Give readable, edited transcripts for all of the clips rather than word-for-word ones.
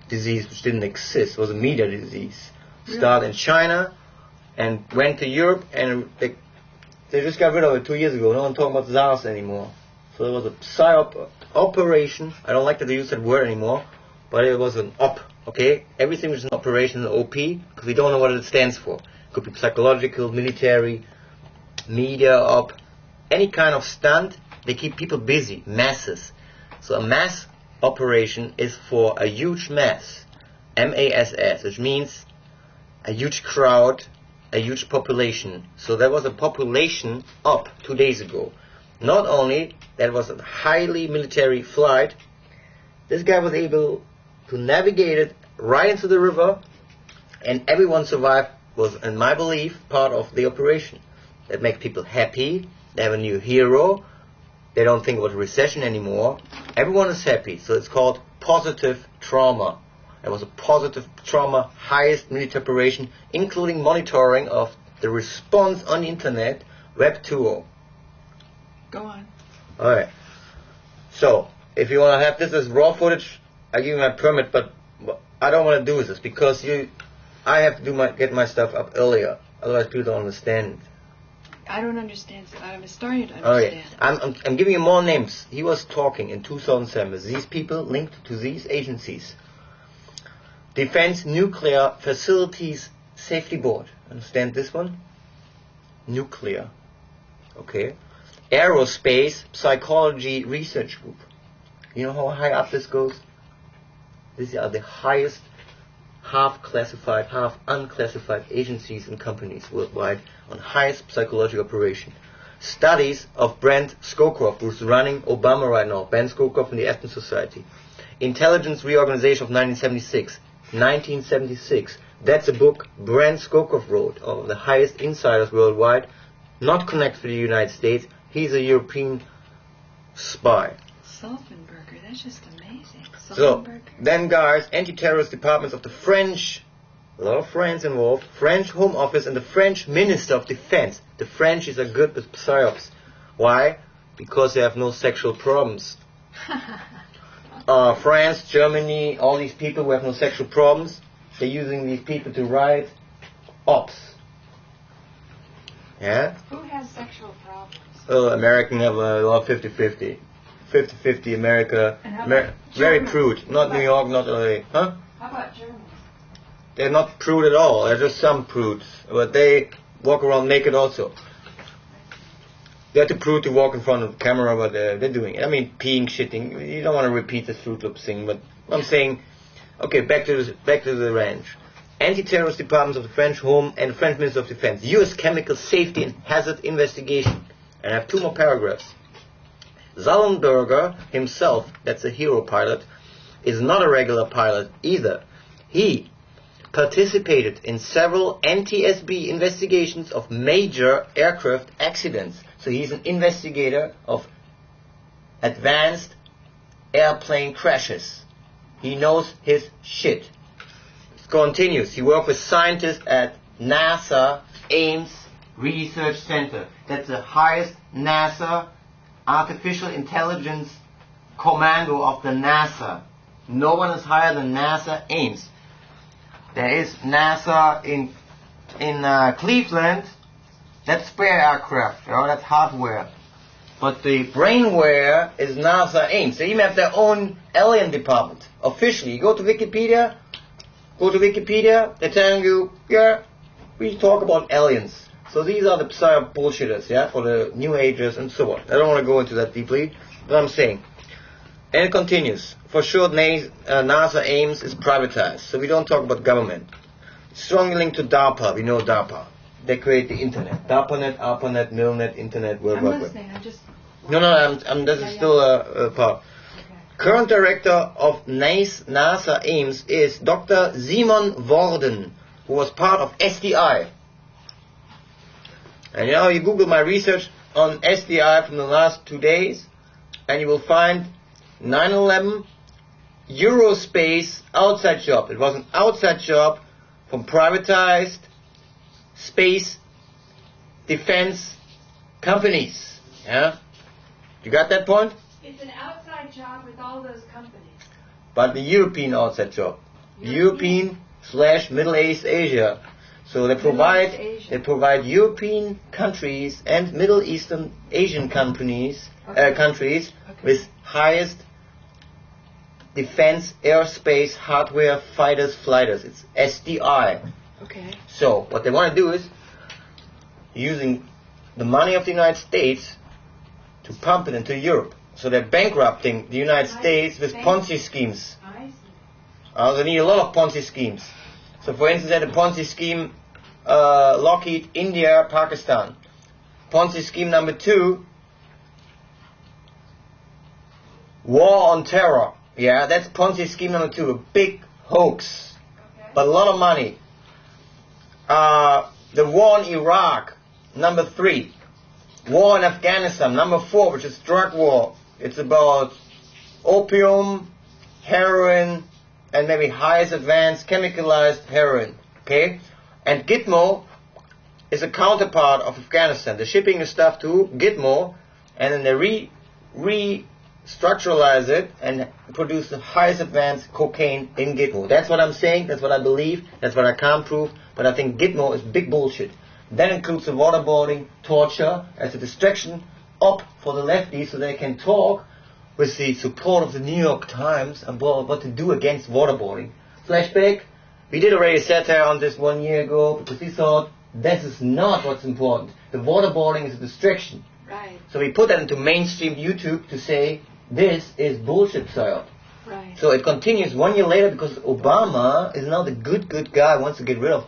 disease which didn't exist. It was a media disease. Started in China and went to Europe, and they just got rid of it 2 years ago. No one talking about SARS anymore. So it was a psyop operation. I don't like that they use that word anymore, but it was an op. Okay, everything which is an operation is an OP, because we don't know what it stands for. It could be psychological, military, media op, any kind of stunt. They keep people busy, masses. So a mass operation is for a huge mass, M-A-S-S, which means a huge crowd, a huge population. So there was a population up 2 days ago. Not only that was a highly military flight, this guy was able to navigate it right into the river, and everyone survived. Was, in my belief, part of the operation. That makes people happy. They have a new hero. They don't think about recession anymore. Everyone is happy. So it's called positive trauma. It was a positive trauma, highest military operation, including monitoring of the response on the internet, Web 2.0. Go on. Alright. So, if you want to have this as raw footage, I give you my permit, but I don't want to do this because I have to get my stuff up earlier. Otherwise people don't understand. I don't understand. I'm starting to understand. Okay. I'm giving you more names. He was talking in 2007. These people linked to these agencies. Defense Nuclear Facilities Safety Board. Understand this one? Nuclear. Okay. Aerospace Psychology Research Group. You know how high up this goes? These are the highest half classified, half unclassified agencies and companies worldwide on highest psychological operation. Studies of Brent Scowcroft, who's running Obama right now, Ben Scowcroft from the Afton Society. Intelligence Reorganization of 1976. 1976. That's a book Brent Scowcroft wrote of the highest insiders worldwide, not connected to the United States. He's a European spy. Sulfenberger, that's just amazing. So, then guys, anti-terrorist departments of the French, a lot of France involved, French Home Office and the French Minister of Defense. The Frenchies are good with psyops. Why? Because they have no sexual problems. France, Germany, all these people who have no sexual problems, they're using these people to write ops. Yeah? Who has sexual problems? American have a lot of 50-50. 50-50 America. Very prude. Not New York, not LA. Huh? How about Germans? They're not prude at all. They're just some prudes. But they walk around naked also. They're too prude to walk in front of the camera, but they're doing it. I mean, peeing, shitting. You don't want to repeat the Fruit Loop thing, but I'm saying, okay, back to the ranch. Anti-terrorist departments of the French Home and the French Minister of Defense. U.S. Chemical Safety and Hazard Investigation. And I have 2 more paragraphs. Sullenberger himself, that's a hero pilot, is not a regular pilot either. He participated in several NTSB investigations of major aircraft accidents. So he's an investigator of advanced airplane crashes. He knows his shit. It continues. He worked with scientists at NASA Ames Research Center. That's the highest NASA artificial intelligence commando of the NASA. No one is higher than NASA Ames. There is NASA in Cleveland. That's spare aircraft, that's hardware. But the brainware is NASA Ames. They even have their own alien department. Officially, you go to Wikipedia, they're telling you, yeah, we talk about aliens. So these are the psyop bullshitters, yeah, for the New Agers and so on. I don't want to go into that deeply, but I'm saying. And it continues. For sure, NASA Ames is privatized, so we don't talk about government. Strongly linked to DARPA. We know DARPA. They create the internet. DARPANet, ARPANET, MILNET, Internet, World Wide Web. I'm listening. I just... No, this is still a part. Okay. Current director of NASA Ames is Dr. Simon Worden, who was part of SDI. And you Google my research on SDI from the last 2 days, and you will find 9/11 Eurospace outside job. It was an outside job from privatized space defense companies. Yeah? You got that point? It's an outside job with all those companies. But the European outside job. European / Middle East Asia. So they provide European countries and Middle Eastern Asian countries with highest defense airspace hardware fighters. It's SDI. Okay. So what they want to do is using the money of the United States to pump it into Europe. So they're bankrupting the United States with Ponzi schemes. They need a lot of Ponzi schemes. So for instance, they had a Ponzi scheme, Lockheed, India, Pakistan. Ponzi scheme number 2, war on terror. Yeah, that's Ponzi scheme number 2, a big hoax, but a lot of money. The war in Iraq, number 3. War in Afghanistan, number 4, which is drug war. It's about opium, heroin, and maybe highest advanced chemicalized heroin. Okay? And Gitmo is a counterpart of Afghanistan. They're shipping the stuff to Gitmo, and then they restructuralize it and produce the highest advanced cocaine in Gitmo. That's what I'm saying, that's what I believe, that's what I can't prove, but I think Gitmo is big bullshit. That includes the waterboarding, torture, as a distraction up for the lefties so they can talk with the support of the New York Times about what to do against waterboarding. Flashback, we did already a satire on this 1 year ago because we thought this is not what's important. The waterboarding is a distraction. Right. So we put that into mainstream YouTube to say this is bullshit psyop. Right. So it continues 1 year later because Obama is now the good guy, wants to get rid of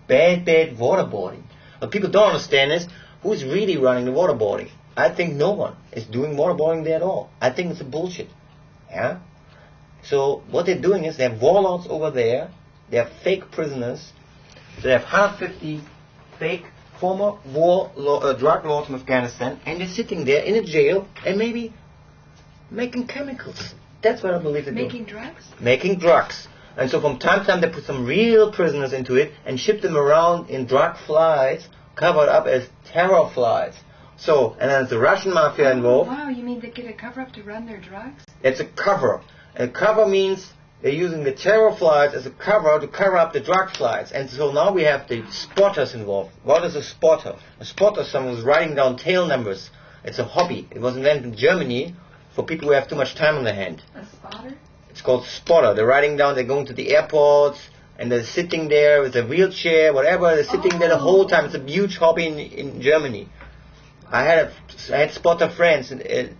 bad waterboarding. What people don't understand is who's really running the waterboarding. I think no one is doing waterboarding there at all. I think it's a bullshit. Yeah? So what they're doing is they have warlords over there, they have fake prisoners, so they have 150 fake former drug lords from Afghanistan, and they're sitting there in a jail and maybe making chemicals. That's what I believe they're doing. Making drugs? Making drugs. And so from time to time they put some real prisoners into it and ship them around in drug flights covered up as terror flights. So, and then there's the Russian mafia involved. Wow, you mean they get a cover-up to run their drugs? It's a cover. A cover means they're using the terror flights as a cover to cover up the drug flights. And so now we have the spotters involved. What is a spotter? A spotter is someone who's writing down tail numbers. It's a hobby. It was invented in Germany for people who have too much time on their hand. A spotter? It's called spotter. They're writing down, they're going to the airports, and they're sitting there with a wheelchair, whatever. They're sitting there the whole time. It's a huge hobby in Germany. I had spotter friends,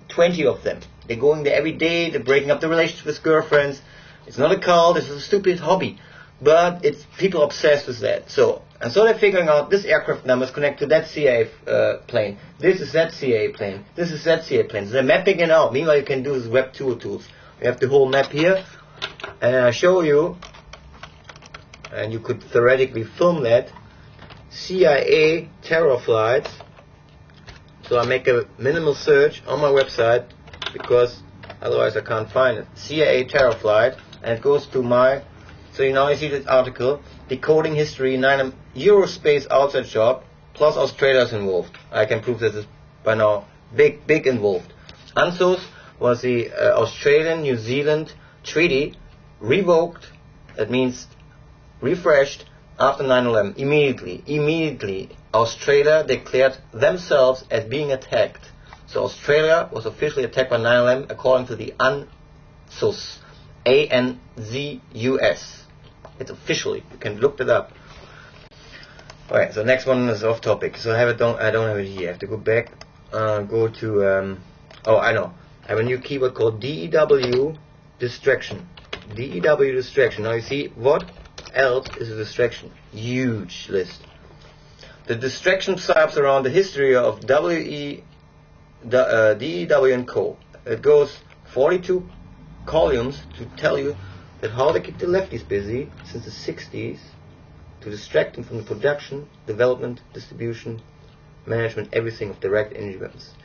20 of them. They're going there every day. They're breaking up the relationships with girlfriends. It's not a cult. It's a stupid hobby, but it's people obsessed with that. So they're figuring out this aircraft numbers connect to that CIA plane. This is that CIA plane. This is that CIA plane. So they're mapping it out. Meanwhile, you can do this web tool tools. You have the whole map here, and I show you, and you could theoretically film that, CIA terror flights. So I make a minimal search on my website, because otherwise I can't find it. CIA terror flight, and it goes to my, so you now see this article, decoding history, 9 Eurospace outside job, plus Australia's involved. I can prove this is by now big involved. ANZUS was the Australian-New Zealand treaty revoked, that means refreshed, after 9/11. Immediately, Australia declared themselves as being attacked. So Australia was officially attacked by 9/11 according to the ANZUS. ANZUS. It's officially, you can look it up. Alright, so next one is off topic. So I don't have it here. I have to go back, go to, I know. I have a new keyword called DEW distraction. DEW distraction. Now you see, what else is a distraction? Huge list. The distraction types around the history of DEW and Co. It goes 42 columns to tell you that how they keep the lefties busy since the 60s to distract them from the production, development, distribution, management, everything of direct energy weapons.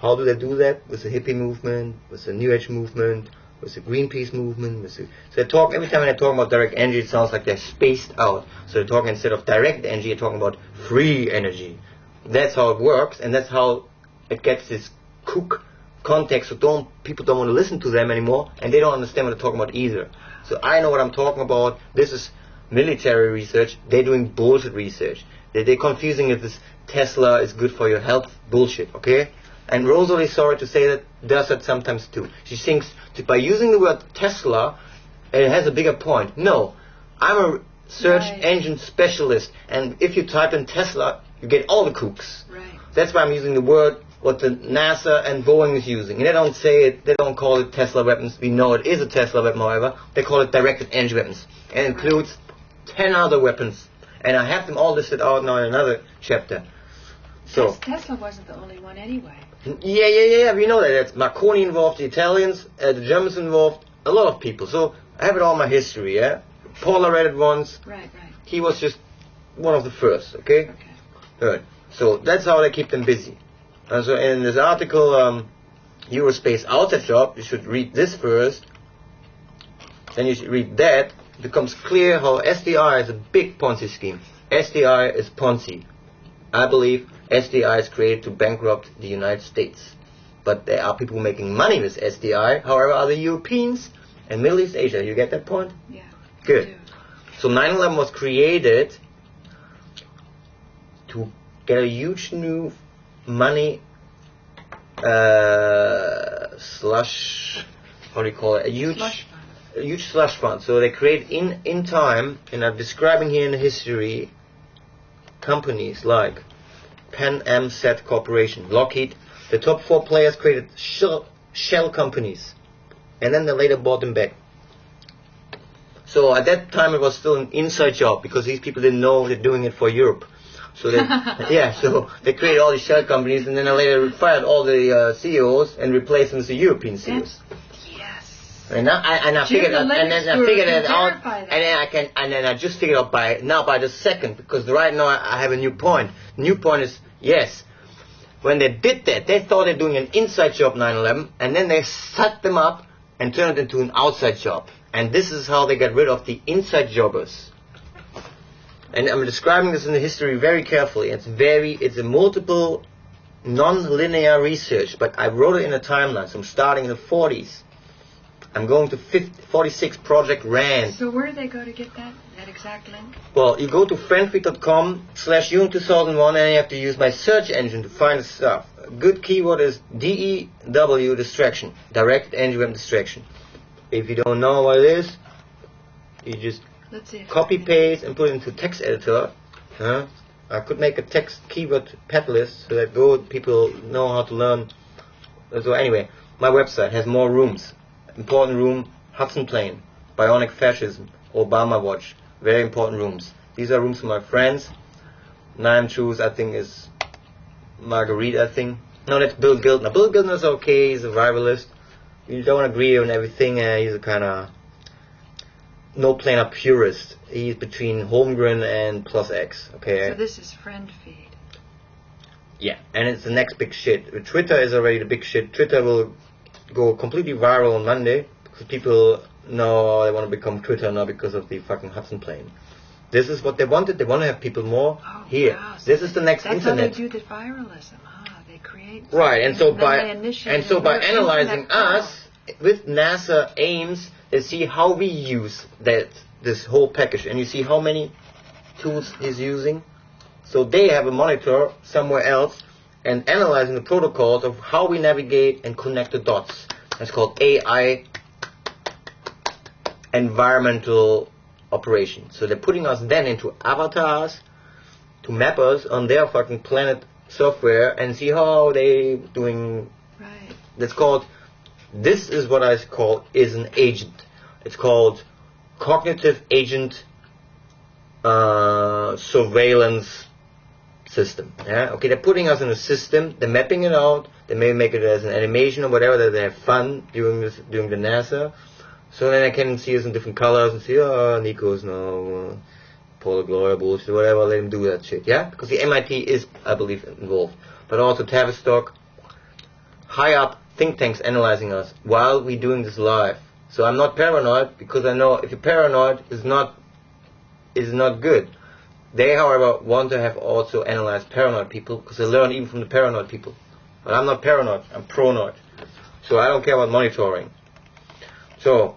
How do they do that? With the hippie movement, with the New Age movement, with the Greenpeace movement. So they talk, every time they're talking about direct energy, it sounds like they're spaced out. So they're talking, instead of direct energy, they're talking about free energy. That's how it works, and that's how it gets this kook context, so people don't want to listen to them anymore, and they don't understand what they're talking about either. So I know what I'm talking about. This is military research. They're doing bullshit research. They're confusing if this Tesla is good for your health. Bullshit, okay? And Rosalie, sorry to say that, does that sometimes too. She thinks that by using the word Tesla, it has a bigger point. No, I'm a search engine specialist, and if you type in Tesla, you get all the kooks. Right. That's why I'm using the word what the NASA and Boeing is using. And they don't say it, they don't call it Tesla weapons. We know it is a Tesla weapon, however. They call it directed energy weapons. And it includes 10 other weapons. And I have them all listed out now in another chapter. So Tesla wasn't the only one anyway. Yeah, we know that. That's Marconi involved, the Italians, the Germans involved, a lot of people. So I have it all in my history, yeah? Paula read it once. Right. He was just one of the first, okay? Right. So that's how they keep them busy. And so in this article, Eurospace Outside Job, you should read this first. Then you should read that. It becomes clear how SDI is a big Ponzi scheme. SDI is Ponzi. I believe SDI is created to bankrupt the United States. But there are people making money with SDI. However, are the Europeans and Middle East Asia. You get that point? Yeah. Good. So 9/11 was created to get a huge new money slush. How do you call it? A huge slush fund. So they create in time, and I'm describing here in the history, companies like Pan Am Set Corporation, Lockheed. The top 4 players created shell companies, and then they later bought them back. So at that time it was still an inside job because these people didn't know they're doing it for Europe. So they, so they created all these shell companies, and then they later fired all the CEOs and replaced them with the European CEOs. And I figured it out, and then I just figured out by the second, because right now I have a new point. New point is, yes, when they did that, they thought they're doing an inside job 9/11, and then they set them up and turned it into an outside job. And this is how they got rid of the inside jobbers. And I'm describing this in the history very carefully. It's a multiple, non-linear research, but I wrote it in a timeline. So I'm starting in the 40s. I'm going to 46 Project Rand. So where do they go to get that exact link? Well, you go to friendfeed.com/June2001, and you have to use my search engine to find the stuff. A good keyword is DEW distraction, directed energy weapon distraction. If you don't know what it is, you just copy paste and put it into text editor. I could make a text keyword pet list so that people know how to learn. So anyway, my website has more rooms. Important room, Hudson Plane, Bionic Fascism, Obama Watch. Very important rooms. These are rooms for my friends. Nine Truths, I think, is Marguerite, I think. No, that's Bill Gildner. Bill Gildner's okay, he's a rivalist. You don't agree on everything, he's a kind of no-planar purist. He's between Holmgren and Plus X, okay? So this is Friend Feed. Yeah, and it's the next big shit. Twitter is already the big shit. Twitter will go completely viral on Monday because people know they want to become Twitter now because of the fucking Hudson Plane. This is what they wanted. They want to have people more here. Wow. So this is the next internet. That's how they do the viralism, huh? They create. Right, and so by analyzing us with NASA aims, they see how we use this whole package, and you see how many tools he's using. So they have a monitor somewhere else and analyzing the protocols of how we navigate and connect the dots. That's called AI, environmental operation. So they're putting us then into avatars to map us on their fucking planet software and see how they doing. Right. This is what I call is an agent. It's called cognitive agent surveillance system. Yeah. Okay. They're putting us in a system. They're mapping it out. They may make it as an animation or whatever. That they have fun doing this during the NASA. So then I can see us in different colors and see, oh, Nico's no polar glory bullshit, whatever. Let him do that shit. Yeah. Because the MIT is, I believe, involved. But also Tavistock, high up think tanks analyzing us while we're doing this live. So I'm not paranoid because I know if you're paranoid, it's not good. They, however, want to have also analyzed paranoid people because they learn even from the paranoid people. But I'm not paranoid, I'm pronoid. So I don't care about monitoring. So,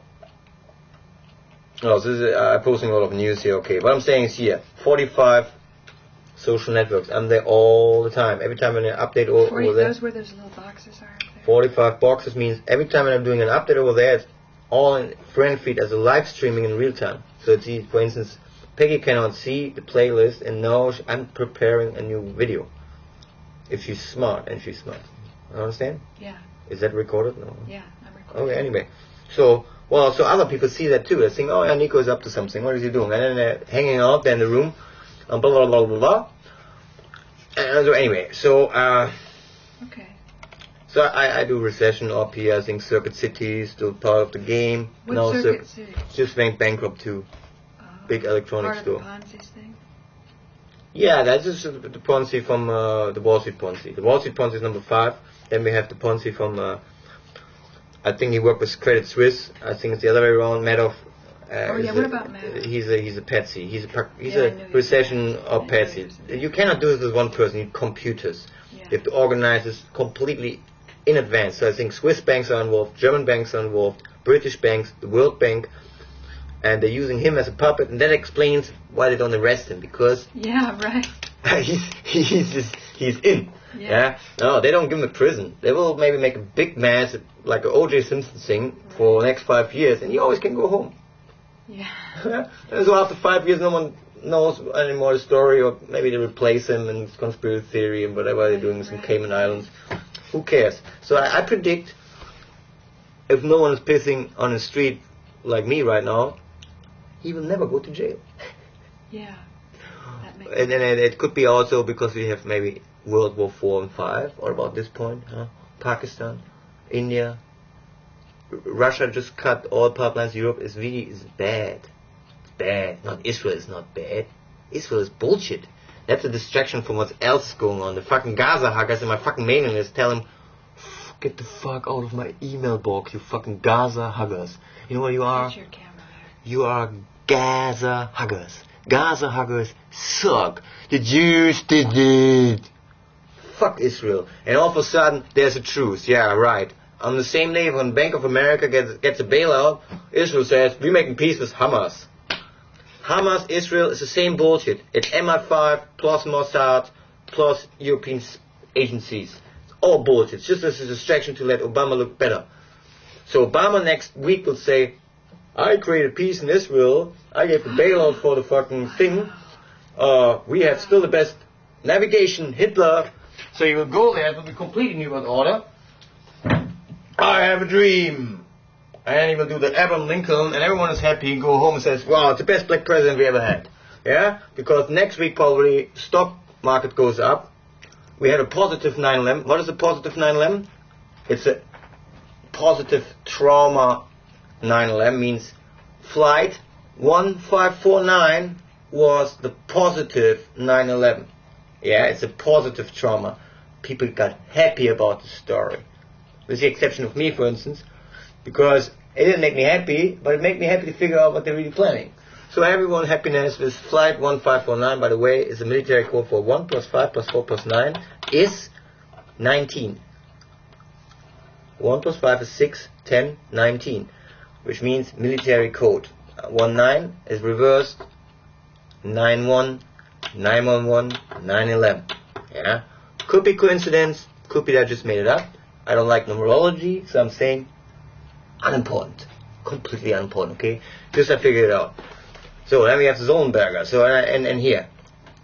this is, I'm posting a lot of news here. Okay, what I'm saying is here, 45 social networks. I'm there all the time. Every time when I update over there. Those where those little boxes are up there. 45 boxes means every time when I'm doing an update over there, it's all in friend feed as a live streaming in real time. So it's, for instance, Peggy cannot see the playlist and knows I'm preparing a new video. If she's smart, and she's smart. You understand? Yeah. Is that recorded? No. Yeah, I'm recording. Okay, anyway. So other people see that too. They think, oh yeah, Nico is up to something. What is he doing? And then they're hanging out there in the room. Blah, blah, blah, blah, blah. And so anyway, okay. So I do recession up here. I think Circuit City is still part of the game. What Circuit City? Just went bankrupt too. Big electronics store. Part of the Ponzi thing? Yeah, that's just the Ponzi from the Wall Street Ponzi. The Wall Street Ponzi is number 5. Then we have the Ponzi from, I think he worked with Credit Suisse. I think it's the other way around. Madoff. What about Madoff? He's a patsy. He's a recession or patsy. You cannot do this with one person. You need computers. Yeah. You have to organize this completely in advance. So I think Swiss banks are involved, German banks are involved, British banks, the World Bank, and they're using him as a puppet. And that explains why they don't arrest him, because he's in. Yeah. No, they don't give him a prison. They will maybe make a big mess, like an O.J. Simpson thing, for the next 5 years, and he always can go home. Yeah. So after 5 years, no one knows anymore the story, or maybe they replace him in conspiracy theory and whatever they're doing in some Cayman Islands. Who cares? So I predict, if no one is pissing on the street like me right now, he will never go to jail. Yeah. And then it could be also because we have maybe World War 4 and 5, or about this point, Pakistan, India, Russia just cut all pipelines. Europe is bad. It's bad. Not Israel is not bad. Israel is bullshit. That's a distraction from what else is going on. The fucking Gaza huggers in my fucking mailing list tell them, get the fuck out of my email box, you fucking Gaza huggers. You know what you are? Your camera there. You are Gaza huggers. Gaza huggers suck. The Jews did it. Fuck Israel. And all of a sudden, there's a truce. Yeah, right. On the same day, when Bank of America gets a bailout, Israel says, we're making peace with Hamas. Hamas, Israel is the same bullshit. It's MI5 plus Mossad plus European agencies. It's all bullshit. It's just as a distraction to let Obama look better. So Obama next week will say, I created peace in Israel. I gave the bailout for the fucking thing. We have still the best navigation, Hitler. So he will go there. It will be completely new world order. I have a dream. And he will do the Abraham Lincoln, and everyone is happy. Go home and says, wow, it's the best black president we ever had. Yeah? Because next week probably stock market goes up. We had a positive 9/11. What is a positive 9/11? It's a positive trauma 9/11. Means flight 1549 was the positive 9/11. Yeah, it's a positive trauma. People got happy about the story. With the exception of me, for instance. Because it didn't make me happy, but it made me happy to figure out what they're really planning. So everyone happiness with flight 1549, by the way, is a military code for 1 plus 5 plus 4 plus 9 is 19. 1 plus 5 is 6, 10, 19. Which means military code. 19 is reversed. 91, 911, 911. Yeah? Could be coincidence, could be that I just made it up. I don't like numerology, so I'm saying unimportant. Completely unimportant, okay? Just I figured it out. So then we have Zollenberger. So and here.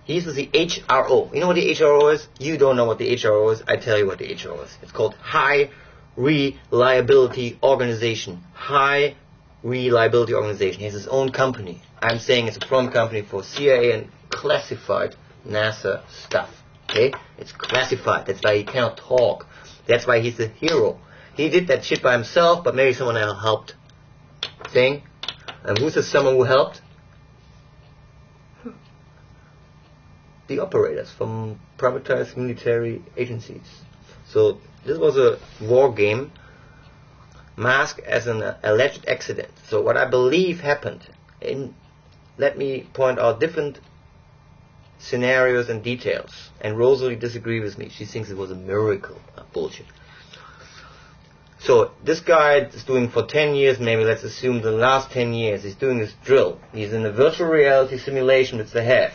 He's the HRO. You know what the HRO is? You don't know what the HRO is. I tell you what the HRO is. It's called High Reliability Organization. High Reliability Organization. He has his own company. I'm saying it's a front company for CIA and classified NASA stuff. Okay? It's classified. That's why he cannot talk. That's why he's the hero. He did that shit by himself, but maybe someone else helped. Thing. And who's the someone who helped? The operators from privatized military agencies. So this was a war game masked as an alleged accident. So what I believe happened, let me point out different scenarios and details. And Rosalie disagrees with me. She thinks it was a miracle. Bullshit. So this guy is doing for 10 years, maybe let's assume the last 10 years, he's doing this drill. He's in a virtual reality simulation with the half.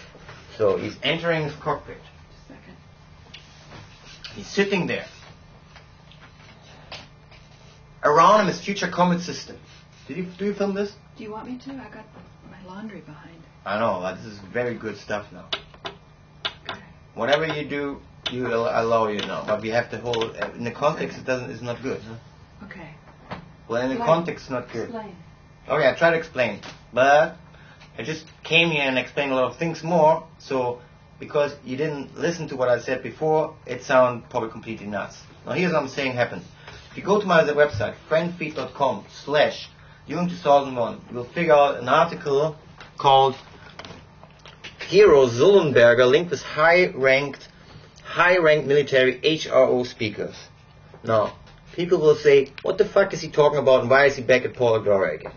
So he's entering his cockpit. Just a second. He's sitting there. Around him is future combat system. Do you film this? Do you want me to? I got my laundry behind. I know, this is very good stuff now. Okay. Whatever you do, you allow you now. But we have the whole, in the context it's not good. Huh? Okay. Well, in the Explain. context it's not good. Explain. Okay, I try to explain. But I just came here and explained a lot of things more, so because you didn't listen to what I said before, it sounded probably completely nuts. Now here's what I'm saying happened. If you go to my website, friendfeed.com/June2001, you will figure out an article called Hero Sullenberger linked with high-ranked military HRO speakers. Now, people will say, what the fuck is he talking about and why is he back at Paula Gloria again?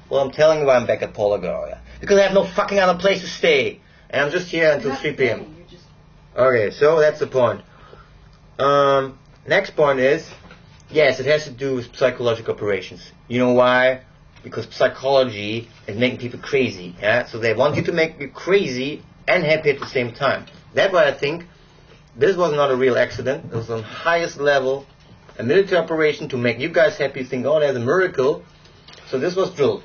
Well, I'm telling you why I'm back at Paula Gloria. Because I have no fucking other place to stay. And I'm just here until 3 p.m. Okay, so that's the point. Next point is, yes, it has to do with psychological operations. You know why? Because psychology is making people crazy. Yeah? So they want you to make you crazy and happy at the same time. That's why I think this was not a real accident. It was on highest level, a military operation to make you guys happy, think, oh, there's a miracle. So this was drilled.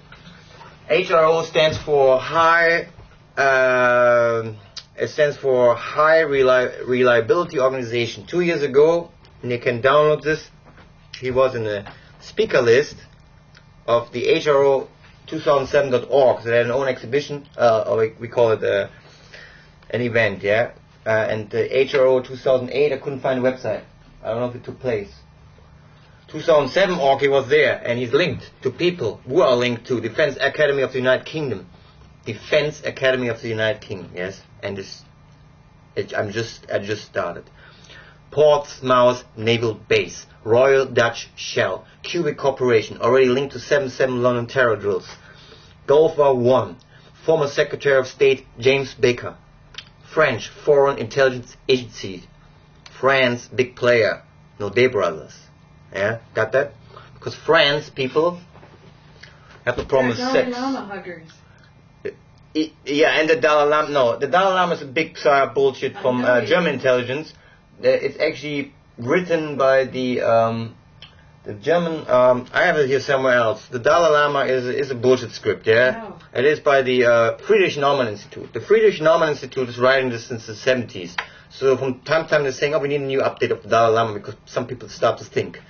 HRO stands for High Reliability Organization. 2 years ago, and you can download this, he was in the speaker list of the HRO 2007.org. So they had an own exhibition, or we call it an event, yeah. And the HRO 2008, I couldn't find the website. I don't know if it took place. 2007 org, he was there, and he's linked to people who are linked to Defense Academy of the United Kingdom. Defense Academy of the United Kingdom, yes. And I just started. Portsmouth Naval Base, Royal Dutch Shell, Cubic Corporation, already linked to 7/7 London terror drills. Gulf War I, former Secretary of State James Baker. French Foreign Intelligence Agency, France big player, no Day Brothers. Yeah, got that? Because France people have the problem with sex. Dalai Lama huggers. Yeah, and the Dalai Lama. No, the Dalai Lama is a big bullshit from German intelligence. It's actually written by the German. I have it here somewhere else. The Dalai Lama is a bullshit script. Yeah, No. It is by the Friedrich Naumann Institute. The Friedrich Naumann Institute is writing this since the 70s. So from time to time they're saying, oh, we need a new update of the Dalai Lama because some people start to think.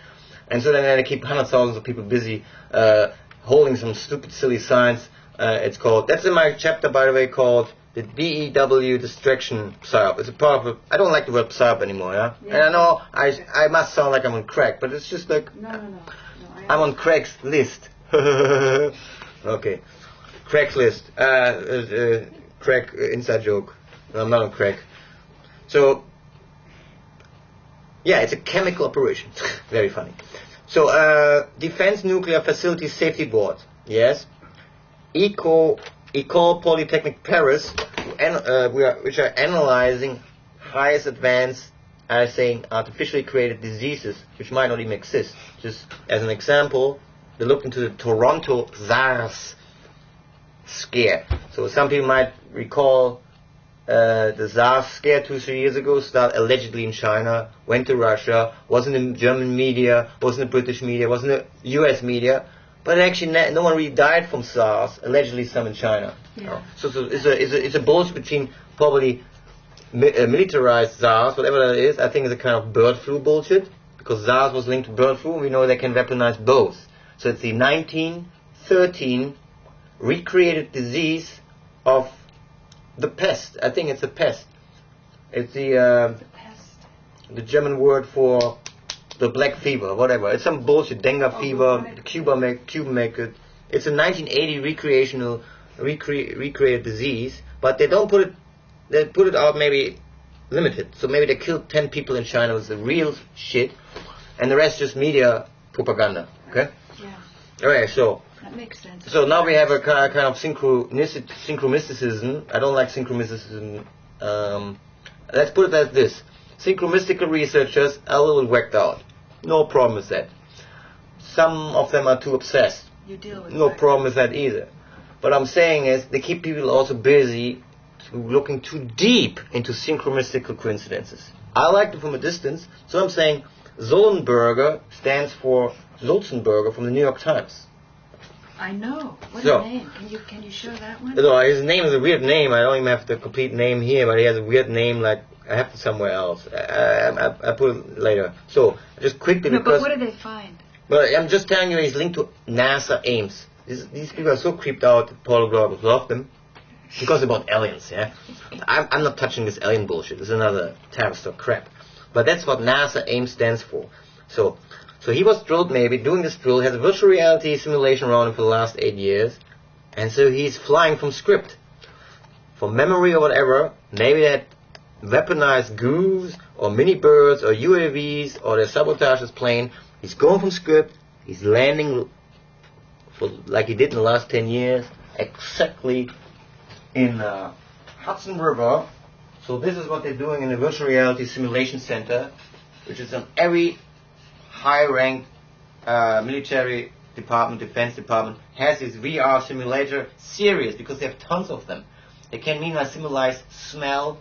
And so then they keep hundreds of thousands of people busy holding some stupid, silly science. It's called, that's in my chapter, by the way, called the DEW Distraction Psyop. It's a part of, I don't like the word psyop anymore, yeah? And I know I must sound like I'm on crack, but it's just like, No. I'm on Craig's list. Okay. Craig's list. Craig, inside joke. No, I'm not on crack. So, yeah, it's a chemical operation. Very funny. So, Defense Nuclear Facilities Safety Board. Yes. École Polytechnique Paris, which are analyzing highest advanced, I saying, artificially created diseases, which might not even exist. Just as an example, they looked into the Toronto SARS scare. So some people might recall the SARS scare 2-3 years ago, started allegedly in China, went to Russia, wasn't in German media, wasn't in British media, wasn't in US media, but actually no one really died from SARS, allegedly some in China. Yeah. So it's a bullshit between probably militarized SARS, whatever that is. I think it's a kind of bird flu bullshit, because SARS was linked to bird flu, and we know they can weaponize both. So it's the 1913 recreated disease of the pest. I think it's a pest. It's the German word for the black fever, whatever. It's some bullshit. Dengue fever. Cuban make it. It's a 1980 recreated disease, but they don't put it. They put it out maybe limited. So maybe they killed 10 people in China with the real shit, and the rest just media propaganda. Okay. Yeah. Alright. So. That makes sense. So now we have a kind of synchromysticism. I don't like synchromysticism. Let's put it as this. Synchromystical researchers are a little whacked out. No problem with that. some of them are too obsessed. You deal with no that. problem with that either. What I'm saying is they keep people also busy looking too deep into synchromistical coincidences. I like them from a distance, so I'm saying Zollenberger stands for Zolzenberger from the New York Times. I know. What So, a name. Can you show that one? No, his name is a weird name. I don't even have the complete name here, but he has a weird name like I have it somewhere else. I put it later. So, just quickly No, because... but what do they find? Well, I'm just telling you he's linked to NASA Ames. These people are so creeped out that Paul Global love them. Because about aliens, yeah? I'm not touching this alien bullshit. It's another Tavistock crap. But that's what NASA Ames stands for. So he was drilled maybe, doing this drill, has a virtual reality simulation around him for the last 8 years. And so he's flying from script. From memory or whatever, maybe they had weaponized goose or mini birds or UAVs or they sabotage his plane. He's going from script, he's landing like he did in the last 10 years, exactly in Hudson River. So this is what they're doing in the Virtual Reality Simulation Center, which is in every high-ranked military department, defense department, has this VR simulator series, because they have tons of them. They can meanwhile simulate smell,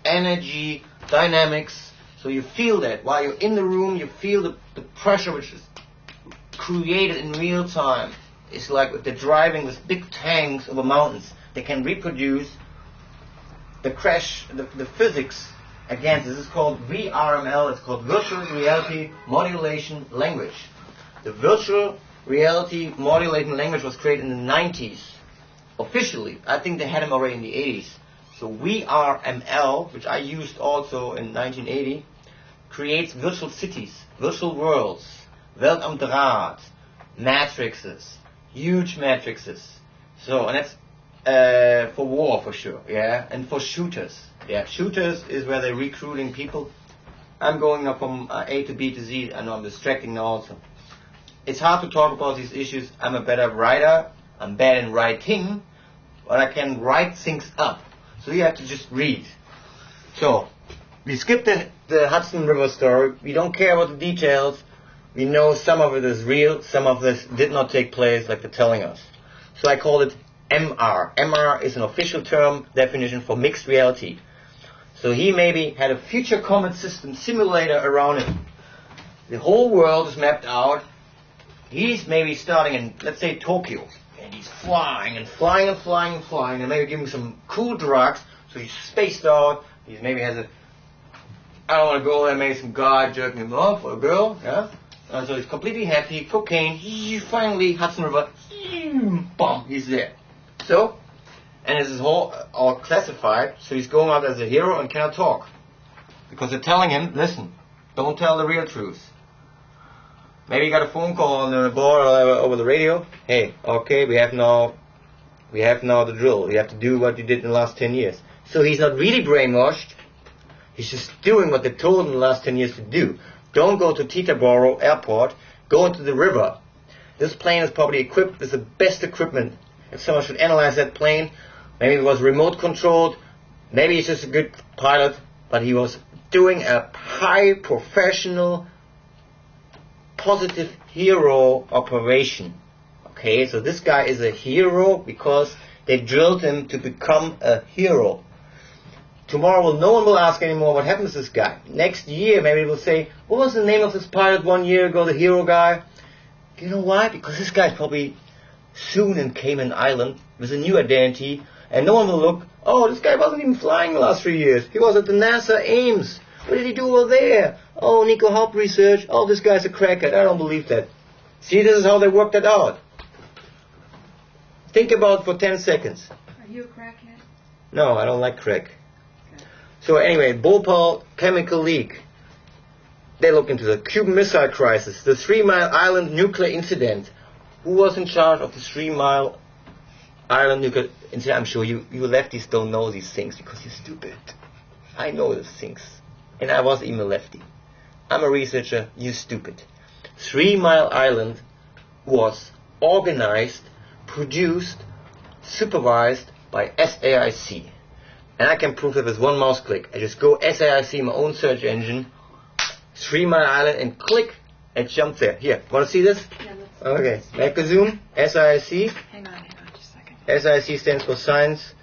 energy, dynamics, so you feel that. While you're in the room, you feel the pressure which is created in real time. It's like if they're driving with big tanks over mountains. They can reproduce the crash, the physics against. This is called VRML. It's called Virtual Reality Modulation Language. The Virtual Reality Modulating Language was created in the 90s. Officially, I think they had them already in the 80s. So VRML, which I used also in 1980, creates virtual cities, virtual worlds, Welt am Draht, matrices, huge matrices. So, and that's for war for sure, yeah, and for shooters. Yeah, shooters is where they're recruiting people. I'm going up from A to B to Z. I know I'm distracting now also. It's hard to talk about these issues. I'm a better writer. I'm bad in writing, but I can write things up. So you have to just read. So, we skip the Hudson River story. We don't care about the details. We know some of it is real, some of this did not take place like they're telling us. So I call it MR. MR is an official term definition for mixed reality. So he maybe had a future comet system simulator around him. The whole world is mapped out. He's maybe starting in, let's say, Tokyo. And he's flying and flying and flying and flying and maybe giving some cool drugs. So he's spaced out. He maybe has a, I don't want to go there, maybe some guy jerking him off or a girl, yeah? And so he's completely happy, cocaine, finally Hudson River, boom, he's there. So, and this is all classified, so he's going out as a hero and cannot talk. Because they're telling him, listen, don't tell the real truth. Maybe you got a phone call on the board or over the radio. Hey, okay, we have now the drill. You have to do what you did in the last 10 years. So he's not really brainwashed. He's just doing what they told him in the last 10 years to do. Don't go to Teterboro Airport. Go into the river. This plane is probably equipped with the best equipment. If someone should analyze that plane, maybe it was remote controlled. Maybe he's just a good pilot, but he was doing a high professional positive hero operation. Okay, so this guy is a hero because they drilled him to become a hero. Tomorrow no one will ask anymore what happened to this guy. Next year maybe they will say, what was the name of this pilot 1 year ago, the hero guy? You know why? Because this guy's probably soon in Cayman Island with a new identity, and no one will look, oh, this guy wasn't even flying the last 3 years. He was at the NASA Ames. What did he do over there? Oh, Nico helped research. Oh, this guy's a crackhead. I don't believe that. See, this is how they worked that out. Think about it for 10 seconds. Are you a crackhead? No, I don't like crack. Okay. So anyway, Bhopal chemical leak. They look into the Cuban Missile Crisis, the 3 Mile Island nuclear incident. Who was in charge of the 3 Mile Island nuclear incident? I'm sure you lefties don't know these things because you're stupid. I know these things. And I was even a lefty. I'm a researcher, you stupid. 3 Mile Island was organized, produced, supervised by SAIC. And I can prove that with one mouse click. I just go SAIC, my own search engine, 3 Mile Island, and click, It jumped there. Here, want to see this? Yeah, let's Okay, make a zoom. SAIC. hang on just a second. SAIC stands for science.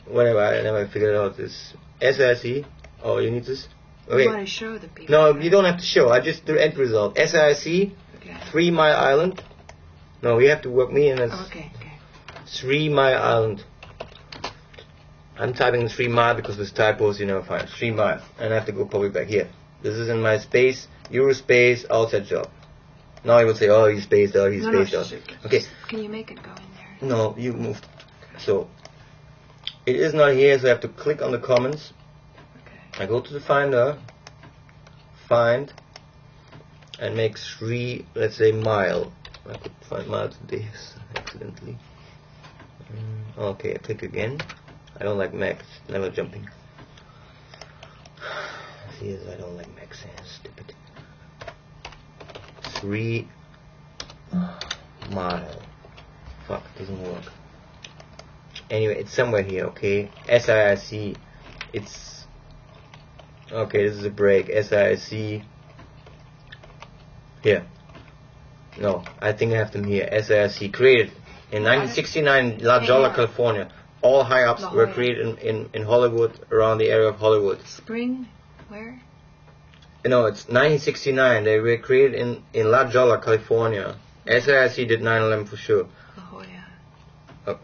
Whatever, I never figured out this. SAIC. Oh, you need this? You Okay. want to show the people. No, you don't have to show. I just the end result. SAIC, Okay. 3 Mile Island. No, we have to work me in as Okay. 3 Mile Island. I'm typing 3 mile because with typos you never find 3 mile. And I have to go probably back here. This is in my space, Eurospace, outside job. Now you would say, oh, he's spaced out, he's spaced out. Okay. Can you make it go in there? No, you moved. So, it is not here, so I have to click on the comments. Okay. I go to the Finder, find, and make 3, let's say, mile. I could find mile today accidentally. Okay, I click again. I don't like Mac, it's never jumping. See, I don't like Mac, stupid. 3 mile. Fuck, it doesn't work. Anyway, it's somewhere here, okay? SAIC. It's... Okay, this is a break. SAIC. Here. No, I think I have them here. SAIC. Created in 1969 La Jolla, California. All high-ups were created in Hollywood, around the area of Hollywood. Spring? Where? No, it's 1969. They were created in La Jolla, California. SAIC did 9/11 for sure. La Jolla.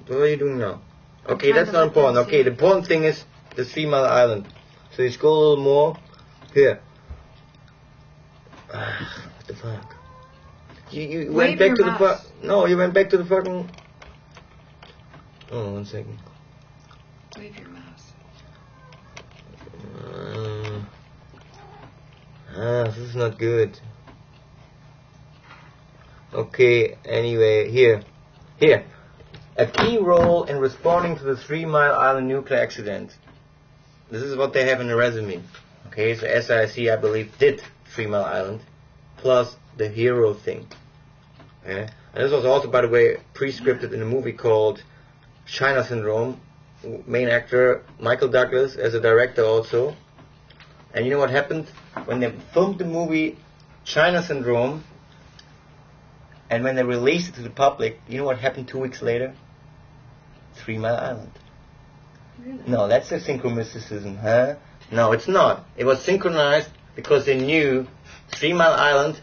What are you doing now? Okay, that's not important. Okay, the important thing is the 3 Mile Island. So you scroll a little more. Here. What the fuck? You went back to the No, you went back to the fucking... Oh, 1 second. Wave your mouse. This is not good. Okay, anyway, here. A key role in responding to the 3 Mile Island nuclear accident. This is what they have in the resume. Okay, so SAIC, I believe, did 3 Mile Island, plus the hero thing. Okay? And this was also, by the way, pre-scripted in a movie called China Syndrome. Main actor Michael Douglas as a director also. And you know what happened? When they filmed the movie China Syndrome, and when they released it to the public, you know what happened 2 weeks later? 3 Mile Island. Really? No, that's a synchromisticism, huh? No, it's not. It was synchronized because they knew 3 Mile Island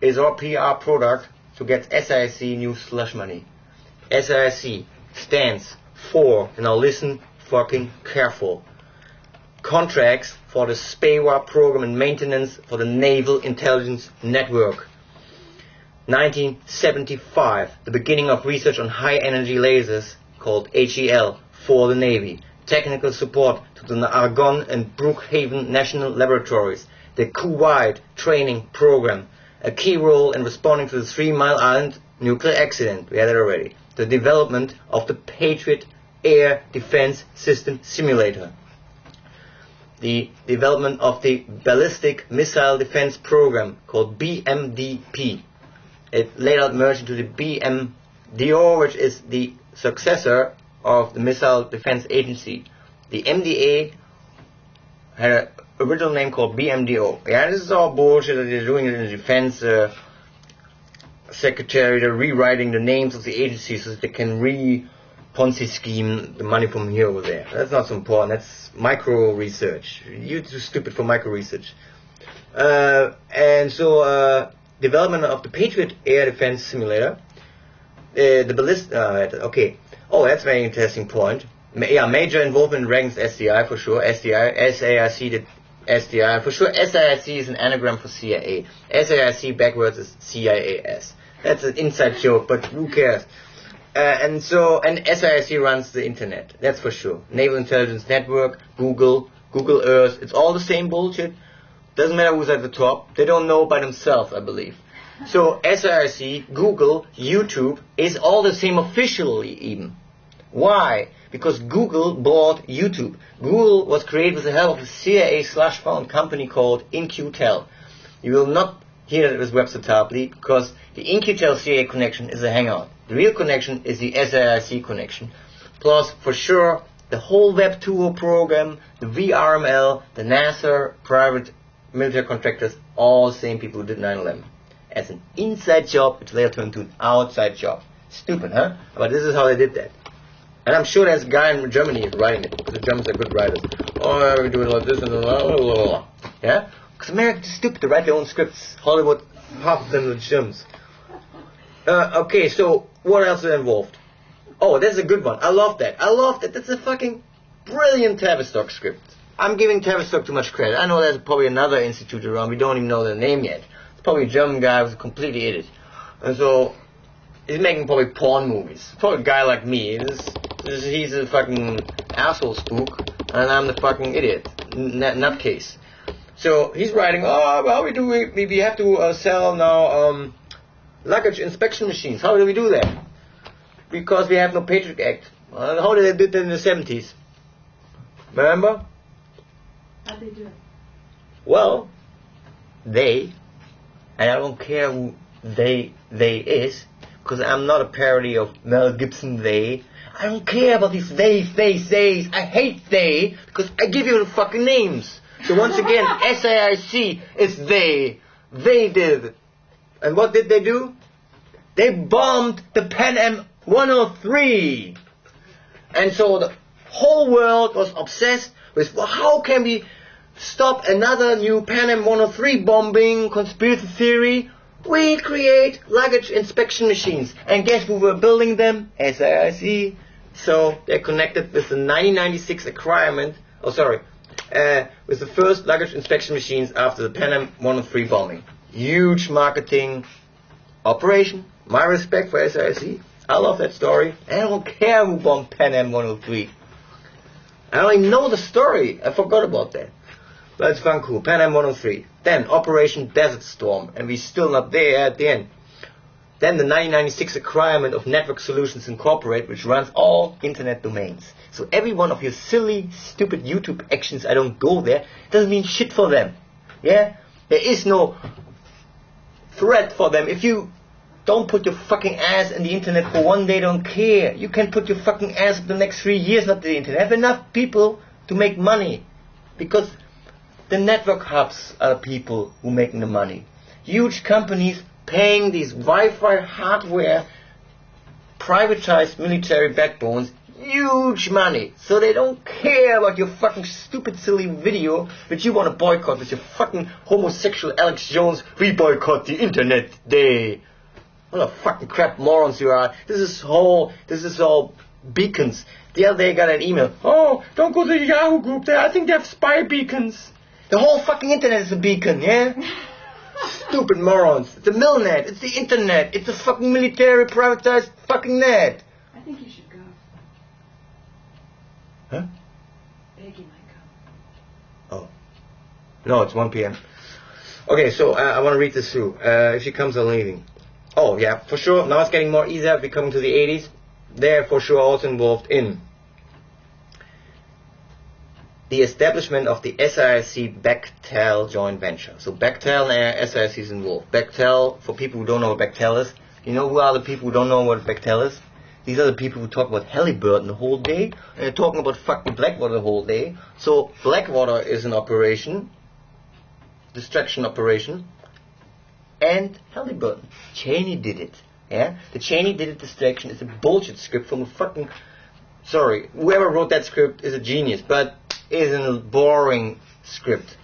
is our PR product to get SAIC new slush money. SAIC stands for, and now listen fucking careful, contracts for the SPEWA program and maintenance for the Naval Intelligence Network. 1975, the beginning of research on high energy lasers called HEL for the Navy. Technical support to the Argonne and Brookhaven National Laboratories. The Kuwait training program. A key role in responding to the 3 Mile Island nuclear accident. We had it already. The development of the Patriot Air Defense System Simulator. The development of the Ballistic Missile Defense Program called BMDP. It later merged into the BMDO, which is the successor of the Missile Defense Agency. The MDA had an original name called BMDO. Yeah, this is all bullshit that they're doing it in the defense secretary. They're rewriting the names of the agencies so that they can Ponzi scheme the money from here over there. That's not so important. That's micro research. You're too stupid for micro research. And so development of the Patriot Air Defense Simulator. The ballistic. Okay. Oh, that's a very interesting point. Major involvement in Reagan's SDI for sure. SAIC did SDI for sure. SAIC is an anagram for CIA. SAIC backwards is CIAS. That's an inside joke, but who cares? And SAIC runs the internet. That's for sure. Naval Intelligence Network, Google Earth. It's all the same bullshit. Doesn't matter who's at the top. They don't know by themselves, I believe. So SAIC, Google, YouTube is all the same officially even. Why? Because Google bought YouTube. Google was created with the help of a CIA/found company called In-Q-Tel. You will not hear that with Webster Tarpley because the In-Q-Tel CIA connection is a hangout. The real connection is the SAIC connection. Plus, for sure, the whole Web 2.0 program, the VRML, the NASA, private military contractors, all the same people who did 9/11. as an inside job, which later turned into an outside job. Stupid, huh? But this is how they did that. And I'm sure there's a guy in Germany writing it, because the Germans are good writers. Oh, we do it like this and blah, blah, blah, blah. Yeah? Because Americans are stupid to write their own scripts. Hollywood, half of them are Germans. Okay, so what else is involved? Oh, that's a good one. I love that. That's a fucking brilliant Tavistock script. I'm giving Tavistock too much credit. I know there's probably another institute around. We don't even know their name yet. It's probably a German guy who's a complete idiot. And so, he's making probably porn movies. Probably a guy like me. He's a fucking asshole spook, and I'm the fucking idiot. Nutcase. So, he's writing, oh, well, we have to sell now luggage inspection machines. How do we do that? Because we have no Patriot Act. How did they do that in the 70s? Remember? How'd they do it? Well, they, and I don't care who they is, because I'm not a parody of Mel Gibson they. I don't care about these says. I hate they, because I give you the fucking names. So once again, SAIC is they. They did it. And what did they do? They bombed the Pan Am 103. And so the whole world was obsessed with, well, how can we stop another new Pan Am 103 bombing, conspiracy theory? We create luggage inspection machines. And guess who were building them? SAIC. So they're connected with the 1996 acquirement, with the first luggage inspection machines after the Pan Am 103 bombing. Huge marketing operation. My respect for SAIC. I love that story. I don't care who bombed Pan Am 103. I don't even know the story. I forgot about that. But it's fun cool. Pan Am 103. Then Operation Desert Storm. And we're still not there at the end. Then the 1996 acquirement of Network Solutions Incorporated, which runs all internet domains. So every one of your silly, stupid YouTube actions, I don't go there, doesn't mean shit for them. Yeah? There is no threat for them. If you don't put your fucking ass in the internet for one day, don't care. You can put your fucking ass for the next 3 years, not the internet. Have enough people to make money. Because the network hubs are the people who are making the money. Huge companies paying these Wi-Fi hardware, privatized military backbones, huge money. So they don't care about your fucking stupid silly video which you want to boycott with your fucking homosexual Alex Jones, we boycott the internet day. What a fucking crap morons you are. This is all beacons. The other day I got an email. Oh, don't go to the Yahoo group there. I think they have spy beacons. The whole fucking internet is a beacon, yeah? Stupid morons. It's the Milnet. It's the internet. It's a fucking military privatized fucking net. I think you should go. Huh? Peggy might go. Oh. No, it's 1 p.m. Okay, so I want to read this through. If she comes, I'm leaving. Oh, yeah, for sure. Now it's getting more easier. We're coming to the 80s. They're for sure also involved in the establishment of the SAIC Bechtel joint venture. So Bechtel and SAIC is involved. Bechtel, for people who don't know what Bechtel is, you know who are the people who don't know what Bechtel is? These are the people who talk about Halliburton the whole day, and they're talking about fucking Blackwater the whole day. So Blackwater is an operation, distraction operation, and Halliburton. Cheney did it. Yeah? The Cheney did it distraction is a bullshit script from a fucking... Sorry, whoever wrote that script is a genius, but is a boring script.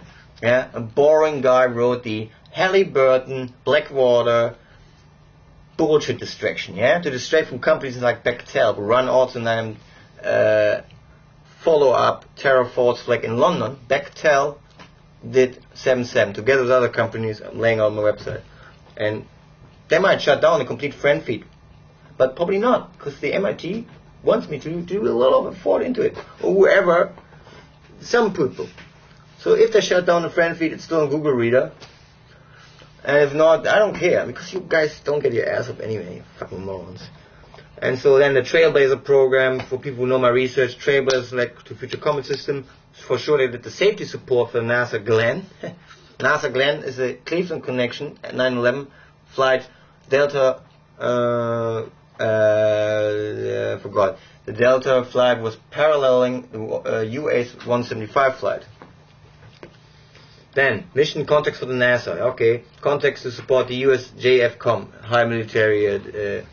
Yeah? A boring guy wrote the Halliburton, Blackwater, bullshit distraction. Yeah? To distract from companies like Bechtel, who run also named follow-up terror false flag in London. Bechtel did 7/7 together with other companies. I'm laying out on my website. And they might shut down the complete friend feed. But probably not, because the MIT wants me to do a lot of effort into it. Or whoever, some people. So if they shut down the friend feed, it's still on Google Reader. And if not, I don't care, because you guys don't get your ass up anyway, you fucking morons. And so then the Trailblazer program, for people who know my research, Trailblazer like to Future Combat System, for sure they did the safety support for NASA Glenn. NASA Glenn is a Cleveland connection at 9/11 flight Delta, I forgot. The Delta flight was paralleling the US 175 flight. Then, mission context for the NASA. Okay, context to support the US JFCOM, High Military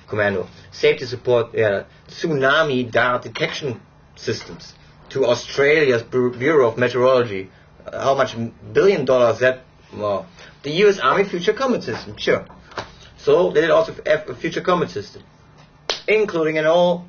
Commando. Safety support, tsunami data detection systems to Australia's Bureau of Meteorology. How much $1 billion that? Wow. The US Army Future Combat System, sure. So they did also have a Future Combat System, including an all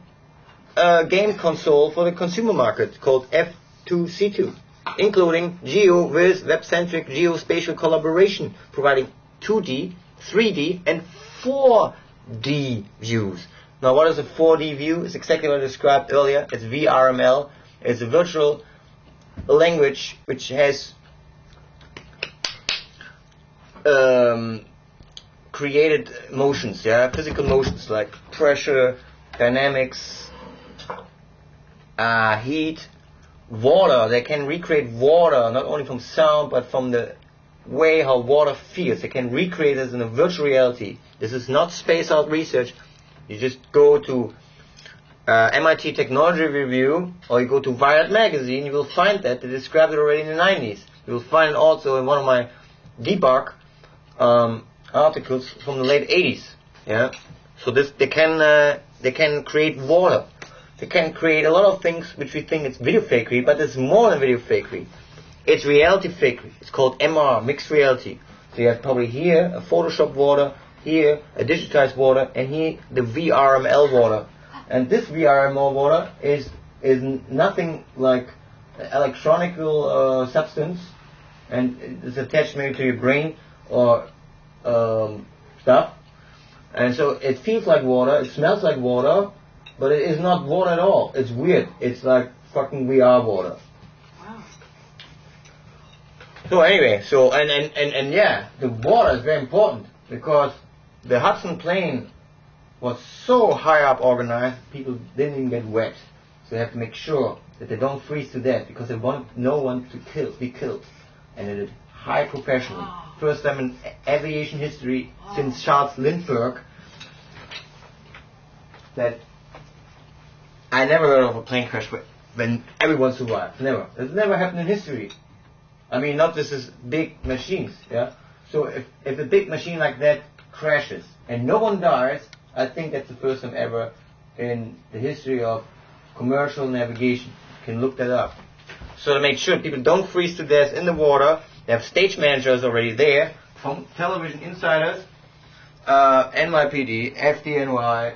game console for the consumer market called F2C2, including geo-viz web-centric geospatial collaboration, providing 2D, 3D, and 4D views. Now, what is a 4D view? It's exactly what I described earlier. It's VRML. It's a virtual language which has created motions, physical motions like pressure, dynamics, heat, water. They can recreate water not only from sound but from the way how water feels. They can recreate this in a virtual reality. This is not space out research. You just go to MIT Technology Review or you go to Wired magazine, you will find that they described it already in the 90s. You will find it also in one of my debug articles from the late 80s. So they can create water. They can create a lot of things which we think it's video fakery, but it's more than video fakery. It's reality fakery. It's called MR, mixed reality. So you have probably here a Photoshop water, here a digitized water, and here the VRML water. And this VRML water is nothing like electronical substance, and it's attached maybe to your brain or stuff. And so it feels like water, it smells like water, but it is not water at all. It's weird. It's like fucking VR water. Wow. So anyway, and yeah, the water is very important because the Hudson plain was so high up organized, people didn't even get wet. So they have to make sure that they don't freeze to death because they want no one to be killed. And it is high professionally. Wow. First time in aviation history since Charles Lindbergh that I never heard of a plane crash when everyone survived. Never. It's never happened in history. I mean, not this is big machines, So if a big machine like that crashes and no one dies, I think that's the first time ever in the history of commercial navigation. You can look that up. So to make sure people don't freeze to death in the water, they have stage managers already there from Television Insiders, NYPD, FDNY,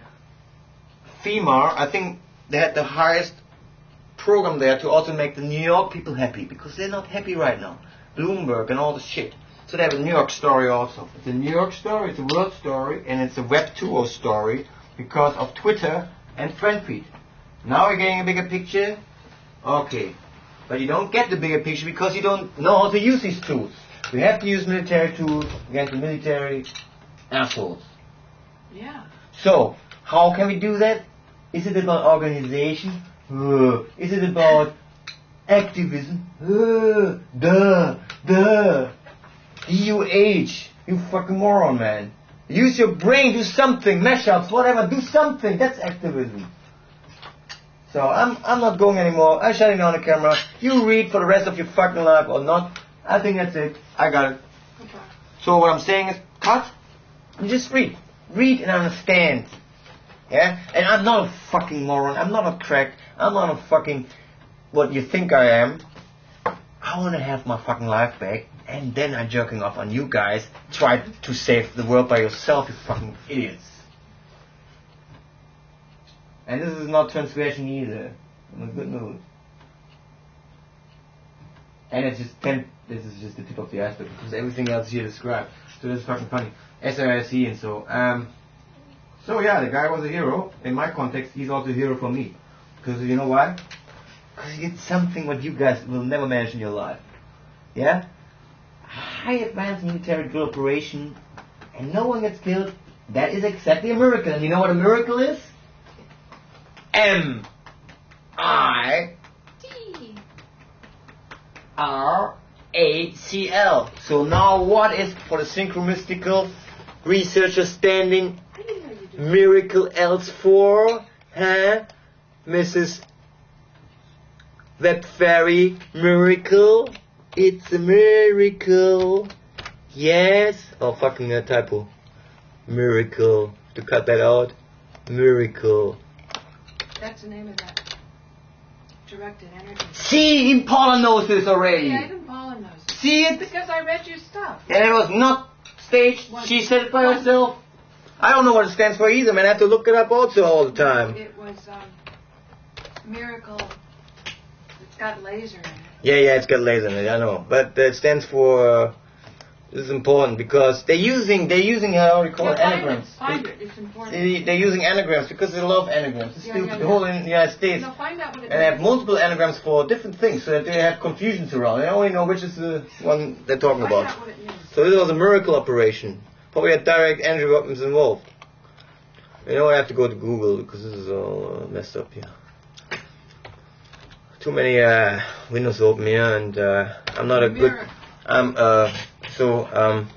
FEMA. I think they had the highest program there to also make the New York people happy because they're not happy right now. Bloomberg and all the shit. So they have a New York story also. It's a New York story, it's a world story, and it's a Web 2.0 story because of Twitter and FriendFeed. Now we're getting a bigger picture. Okay. But you don't get the bigger picture because you don't know how to use these tools. We have to use military tools against the military assholes. Yeah. So, how can we do that? Is it about organization? Is it about activism? DUH. You fucking moron, man. Use your brain, do something, mashups, whatever, do something. That's activism. So I'm not going anymore. I'm shutting down the camera. You read for the rest of your fucking life or not. I think that's it. I got it. Okay. So what I'm saying is, cut. You just read. Read and understand. Yeah? And I'm not a fucking moron. I'm not a crack. I'm not a fucking what you think I am. I want to have my fucking life back. And then I'm jerking off on you guys. Try to save the world by yourself, you fucking idiots. And this is not transgression either. I'm in a good mood. And it's just this is just the tip of the iceberg because everything else here described. So this is fucking funny. SAIC and so. So yeah, the guy was a hero. In my context, he's also a hero for me. Because you know why? Because he did something what you guys will never manage in your life. Yeah? High advanced military drill operation and no one gets killed. That is exactly a miracle. And you know what a miracle is? MIRACL. So now what is for the synchromystical researchers standing miracle else for? Huh? Mrs. Web Fairy Miracle? It's a miracle. Yes. Oh, fucking typo. Miracle. To cut that out. Miracle. That's the name of that directed energy. See, Paula knows this already. Yeah, even Paula knows it. See it? Because I read your stuff. And it was not staged. She said it by herself. I don't know what it stands for either, man. I have to look it up also all the time. It was miracle. It's got laser in it. Yeah, it's got laser in it, I know. But it stands for, this is important because they're using how do you call it, anagrams. Find it, it's important. They're using anagrams because they love anagrams. It's stupid. The whole in the United States. No, find out what it and they have multiple anagrams for different things so that they have confusions around. They only know which is the one they're talking about. Find out what it means. So this was a miracle operation. Probably had direct energy weapons involved. You know, I have to go to Google because this is all messed up here. Too many windows open here, and I'm not a good.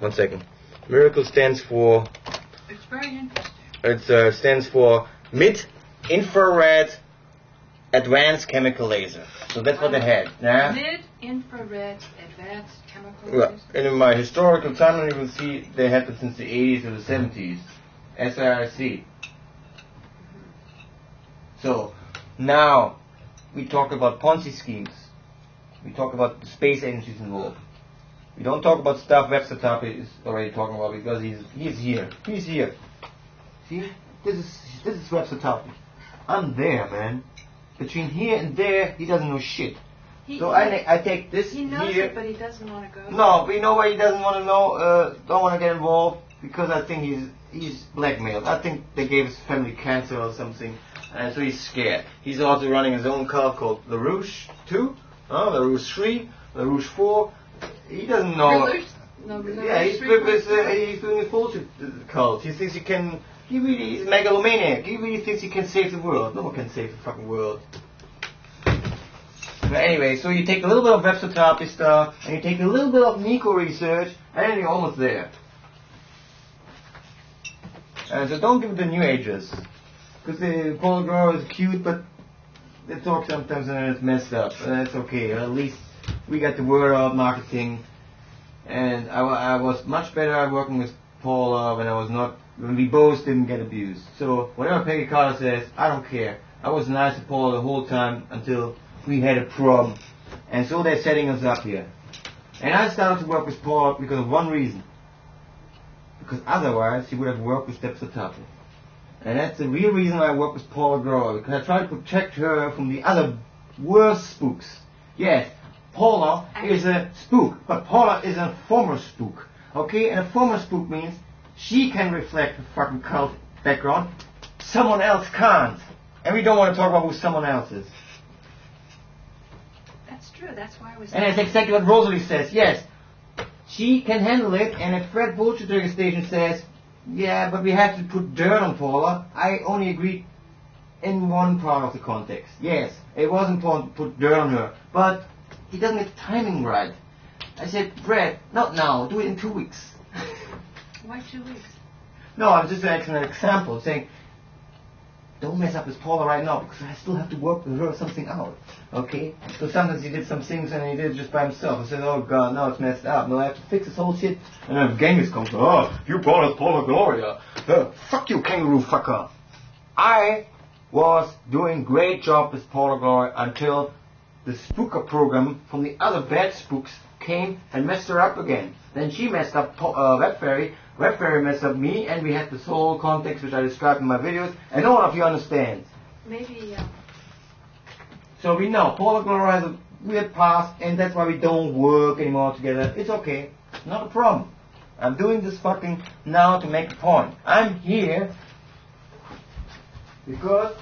One second. Miracle stands for. It's very interesting. It stands for mid-infrared advanced chemical laser. So that's what they had. Yeah. Mid-infrared advanced chemical laser. In my historical timeline, you will see they had it since the 80s or the 70s. SAIC. So now we talk about Ponzi schemes. We talk about the space agencies involved. We don't talk about stuff Webster is already talking about because he's here. He's here. See, this is Webster topic. I'm there, man. Between here and there, he doesn't know shit. I take this he knows here. It, but he doesn't want to go. No, we know why he doesn't want to know. Don't want to get involved because I think he's blackmailed. I think they gave his family cancer or something, and so he's scared. He's also running his own cult called La Rouge 2, La Rouge 3, La Rouge 4. He doesn't know. Yeah, he's doing a bullshit cult. He thinks he can. He's megalomaniac. He really thinks he can save the world. No one can save the fucking world. But anyway, so you take a little bit of Webster Tarpley stuff, and you take a little bit of Nico research, and you're almost there. So don't give it the New Agers. Because the Paul Grower is cute, but they talk sometimes and it's messed up. And that's okay. At least we got the word out marketing. And I was much better at working with Paula when we both didn't get abused. So whatever Peggy Carter says, I don't care. I was nice to Paula the whole time until we had a problem. And so they're setting us up here. And I started to work with Paula because of one reason. Because otherwise she would have worked with Webster Tarpley. And that's the real reason why I work with Paula Grower. Because I try to protect her from the other worst spooks. Yes, Paula is a spook, but Paula is a former spook. Okay, and a former spook means she can reflect the fucking cult background. Someone else can't. And we don't want to talk about who someone else is. That's true, that's why I was... And that's exactly what Rosalie says, yes. She can handle it, and if Fred Bullshit Radio Station says, yeah, but we have to put dirt on Paula, I only agree in one part of the context. Yes, it was important to put dirt on her, but he doesn't get the timing right. I said, Fred, not now, do it in 2 weeks. Why 2 weeks? No, I'm just making an example, saying, don't mess up with Paula right now, because I still have to work with her something out. Okay? So sometimes he did some things and he did it just by himself. I said, oh God, no, it's messed up. No, I have to fix this whole shit. And then Genghis comes, oh, you brought us Paula Gloria. Fuck you, kangaroo fucker. I was doing great job with Paula Gloria until the spooker program from the other bad spooks came and messed her up again. Then she messed up Web Fairy. Web Fairy messed up me, and we had this whole context which I described in my videos, and no one of you understands. Maybe, So we know Paula Gloria has a weird past, and that's why we don't work anymore together. It's okay. Not a problem. I'm doing this fucking now to make a point. I'm here because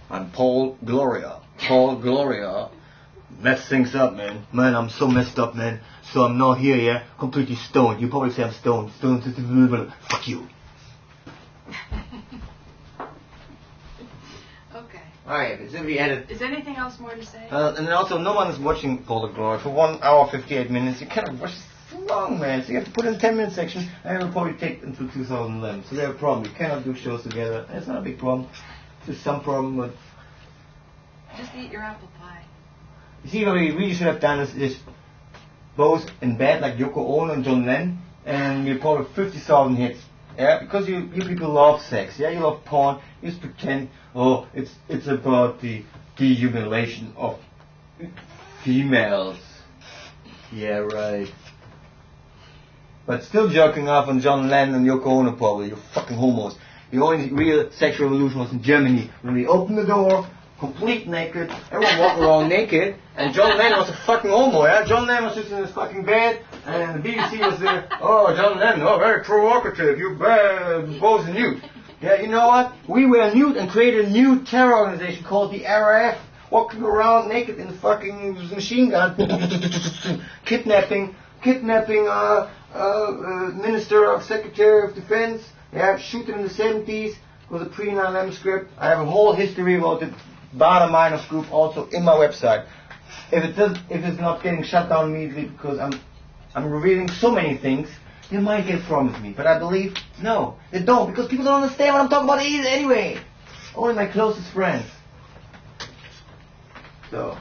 I'm Paul Gloria. Paul Gloria. Mess things up, man. Man, I'm so messed up, man. So I'm not here, yeah? Completely stoned. You probably say I'm stoned. Fuck you. okay. Alright, it's we added. Is anything else more to say? And then also, no one is watching Paul Gloria for 1 hour 58 minutes. You cannot watch so long, man. So you have to put in 10-minute section, and it will probably take until 2011. So they have a problem. You cannot do shows together. It's not a big problem. It's just some problem, but just eat your apple pie. You see what we really should have done is both in bed like Yoko Ono and John Lennon, and we probably 50,000 hits. Yeah, because you people love sex. Yeah, you love porn. You just pretend, oh, it's about the humiliation of females. Yeah, right. But still jerking off on John Lennon and Yoko Ono probably. You fucking homos. The only real sexual revolution was in Germany when we opened the door, complete naked, everyone walking around naked, and John Lennon was a fucking homo, yeah? John Lennon was just in his fucking bed, and the BBC was there, oh, John Lennon, oh, very provocative, you both nude. Yeah, you know what? We were nude and created a new terror organization called the RAF, walking around naked in the fucking machine gun, kidnapping, Minister of Secretary of Defense, yeah, shoot him in the 70s with a pre-9/11 script. I have a whole history about the Baader Miners group also in my website. If it's not getting shut down immediately because I'm revealing so many things, they might get problems with me. But I believe, no, they don't, because people don't understand what I'm talking about either anyway. Only my closest friends. So.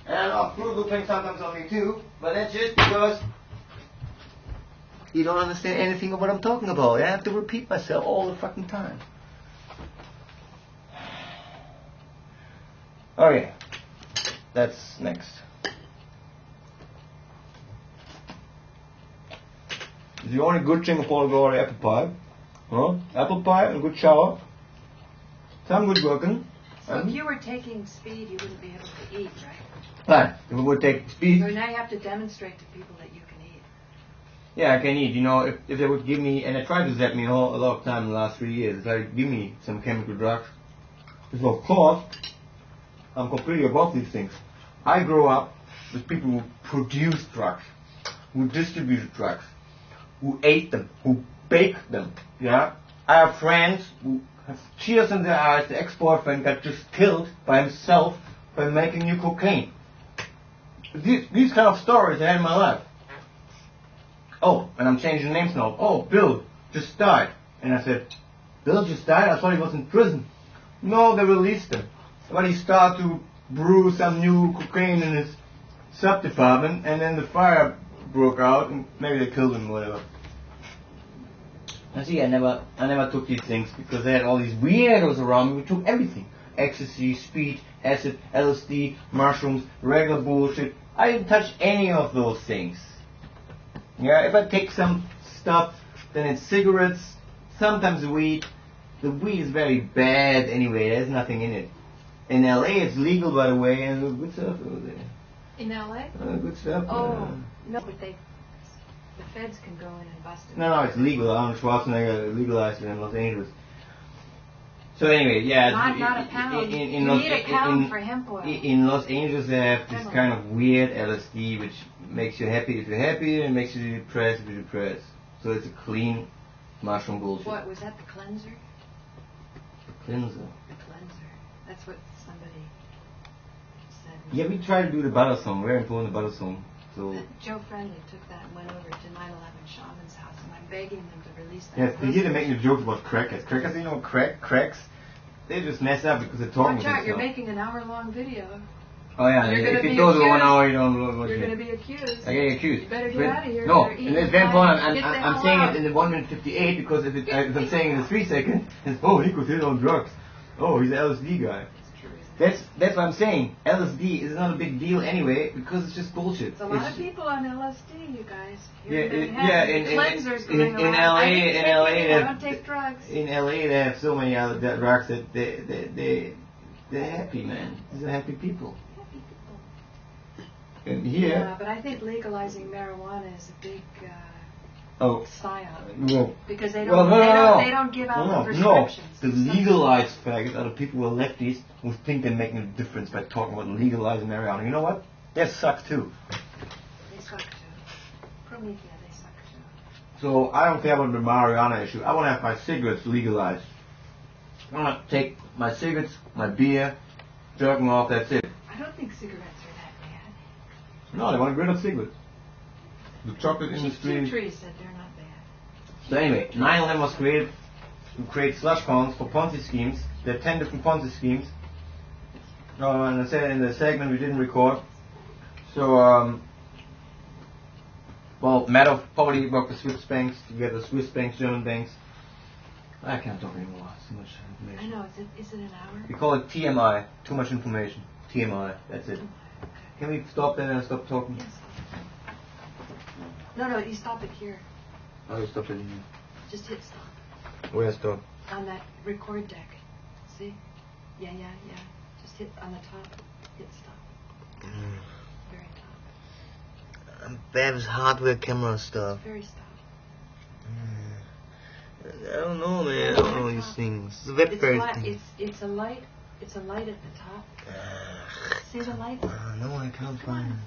And Google things sometimes on me too, but that's just because you don't understand anything of what I'm talking about. I have to repeat myself all the fucking time. Okay, that's next. The only good thing of all go apple pie. Huh? Apple pie and a good shower. Some good working. So if you were taking speed, you wouldn't be able to eat, right? Right. If we would take speed. So now you have to demonstrate to people that you can eat. Yeah, I can eat. You know, if they would give me, and they tried to zap me a lot of time in the last 3 years, if they would give me some chemical drugs. So of course, I'm completely above these things. I grew up with people who produced drugs, who distributed drugs, who ate them, who baked them. Yeah, I have friends who have tears in their eyes. The ex-boyfriend got just killed by himself by making new cocaine. These kind of stories I had in my life. Oh, and I'm changing names now. Oh, Bill just died. And I said, Bill just died? I thought he was in prison. No, they released him. But he started to brew some new cocaine in his sub-department, and then the fire broke out, and maybe they killed him or whatever. I see, I never took these things because they had all these weirdos around me. We took everything. Ecstasy, speed, acid, LSD, mushrooms, regular bullshit. I didn't touch any of those things. Yeah, if I take some stuff, then it's cigarettes, sometimes weed. The weed is very bad anyway, there's nothing in it. In LA it's legal, by the way, and there's good stuff over there. In LA? Good stuff. Oh, no, but the feds can go in and bust it. No, it's legal. Arnold Schwarzenegger legalized it in Los Angeles. So anyway, yeah. Not a pound. You need a pound for hemp oil. In Los Angeles they have this kind of weird LSD which makes you happy if you're happy and makes you depressed if you're depressed. So it's a clean mushroom bullshit. What, was that the cleanser? Cleanser. The cleanser. That's what somebody said. Yeah, we tried to do the butter song. We're important the butter song. So Joe Friendly took that and went over to 9/11 Shaman's house, and I'm begging them to release that. yes, they hear them making jokes about crackers. Crackers, you know, cracks. They just mess up because they're talking. Watch out! You're making an hour-long video. Oh yeah, if it goes over 1 hour, you don't know. You're going to be accused. I get accused. You better get out of here. No, and it's very important. I'm saying it in the 1 minute 58 because if I'm saying it in the 3 seconds, it's Nico's hit on drugs. Oh, he's an LSD guy. That's what I'm saying. LSD is not a big deal anyway because it's just bullshit. There's a lot of people on LSD, you guys. In LA they don't take drugs. In LA they have so many other drugs that they're happy, man. These are happy people. Happy people. And here. Yeah, but I think legalizing marijuana is a big psyop. No. Because they don't give out the prescriptions. No, the legalized faggots are the people who are lefties who think they're making a difference by talking about legalizing marijuana. You know what? They suck too. They suck too. Prometheus, they suck too. So I don't care about the marijuana issue. I want to have my cigarettes legalized. I want to take my cigarettes, my beer, jerking off, that's it. I don't think cigarettes are that bad. No, they want to get rid of cigarettes. The chocolate industry. Trees said they're not bad. So anyway, 9/11 was created to create slush funds for Ponzi schemes. There are 10 different Ponzi schemes. And I said in the segment we didn't record. So, well, Madoff probably worked with Swiss banks, together Swiss banks, German banks. I can't talk anymore, it's too much information. I know, is it an hour? We call it TMI, too much information. TMI, that's it. Okay. Can we stop then and stop talking? Yes. No, you stop it here. Oh, you stopped it here. Just hit stop. Where stop? On that record deck. See? Yeah. Just hit on the top. Hit stop. Very top. I'm bad with hardware camera stuff. Very stop. I don't know, man. I don't know these things. It's a very thing. It's a light. It's a light at the top. See the light? No, I can't find it.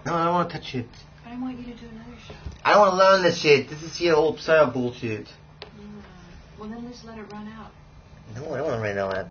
No, I don't want to touch it. But I want you to do another shot. I don't want to learn this shit. This is your old psyop bullshit. Well, then just let it run out. No, I don't want to run out.